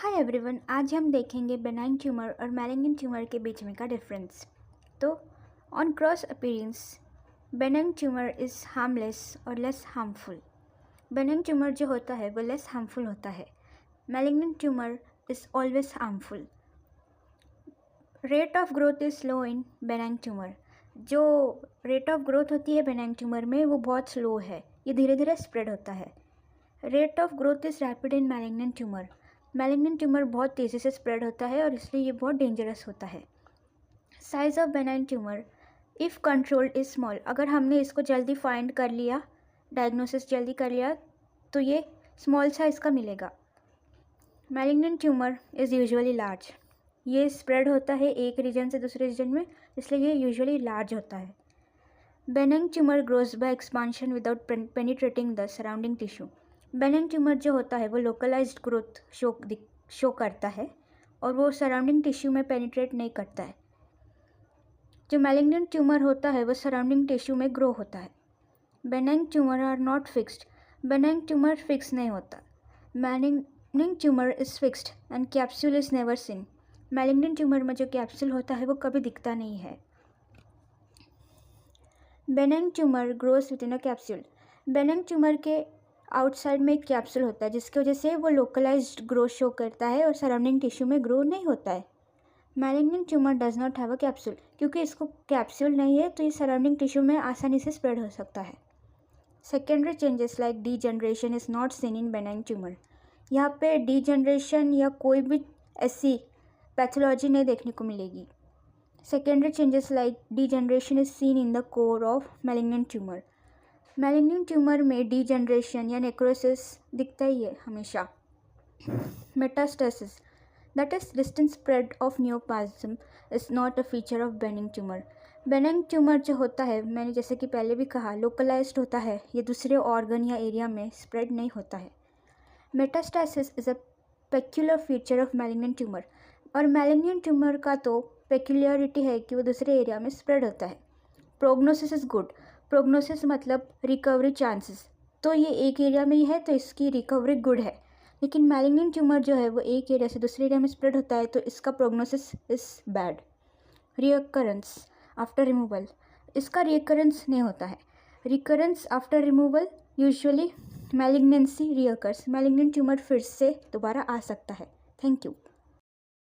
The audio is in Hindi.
हाय एवरीवन, आज हम देखेंगे बेनाइन ट्यूमर और मैलिग्नेंट ट्यूमर के बीच में का डिफरेंस। तो on cross appearance benign tumour is harmless और लेस हार्मफुल। बेनाइन ट्यूमर जो होता है वो लेस हार्मफुल होता है। Malignant tumour is always harmful. Rate of growth is slow in benign tumour. जो रेट ऑफ ग्रोथ होती है बेनाइन ट्यूमर में वो बहुत स्लो है, ये धीरे धीरे स्प्रेड होता है। Rate of growth is rapid in malignant tumour. Malignant tumour बहुत तेज़ी से स्प्रेड होता है और इसलिए ये बहुत डेंजरस होता है। Size of benign tumour if controlled is small. अगर हमने इसको जल्दी फाइंड कर लिया, डायग्नोसिस जल्दी कर लिया, तो ये स्मॉल साइज का मिलेगा। Malignant tumour is usually large. ये स्प्रेड होता है एक रीजन से दूसरे रीजन में, इसलिए ये यूजुअली लार्ज होता है। Benign tumour grows bye expansion without penetrating the surrounding tissue. Benign tumour जो होता है वो लोकलाइज्ड ग्रोथ शो करता है और वो सराउंडिंग टिश्यू में पेनिट्रेट नहीं करता है। जो मैलिग्नेंट ट्यूमर होता है वो सराउंडिंग टिश्यू में ग्रो होता है। Benign tumour are not fixed. Benign tumour fix नहीं होता। Malignant tumour is fixed and capsule is never seen. Malignant tumour में जो कैप्सूल होता है वो कभी दिखता नहीं है। Benign tumour grows with in a capsule. Benign tumour के आउटसाइड में एक कैप्सूल होता है जिसकी वजह से वो लोकलाइज्ड ग्रोथ शो करता है और सराउंडिंग टिश्यू में ग्रो नहीं होता है। Malignant tumour does not have a capsule. क्योंकि इसको कैप्सूल नहीं है तो ये सराउंडिंग टिश्यू में आसानी से स्प्रेड हो सकता है। Secondary changes like degeneration is not seen in benign tumour. यहाँ पे डीजनरेशन या कोई भी ऐसी पैथोलॉजी नहीं देखने को मिलेगी। Secondary changes like degeneration is seen in the core of malignant tumour. Malignant tumour में डीजनरेशन या नेक्रोसिस दिखता ही है हमेशा। Metastasis that is distant spread of neoplasm is not a feature of benign tumour. Benign tumour जो होता है, मैंने जैसे कि पहले भी कहा, लोकलाइज्ड होता है, ये दूसरे ऑर्गन या एरिया में स्प्रेड नहीं होता है। Metastasis is a peculiar feature of malignant tumour. और मैलिग्नेंट ट्यूमर का तो पेक्यूलरिटी है कि वो दूसरे एरिया में स्प्रेड होता है। Prognosis is good. प्रोग्नोसिस मतलब रिकवरी चांसेस, तो ये एक एरिया में ही है तो इसकी रिकवरी गुड है। लेकिन मैलिग्नेंट ट्यूमर जो है वो एक एरिया से दूसरे एरिया में स्प्रेड होता है तो इसका prognosis is bad. Recurrence after removal, इसका रिकरेंस नहीं होता है। Recurrence after removal usually malignancy recurs. Malignant tumour फिर से दोबारा आ सकता है। Thank you.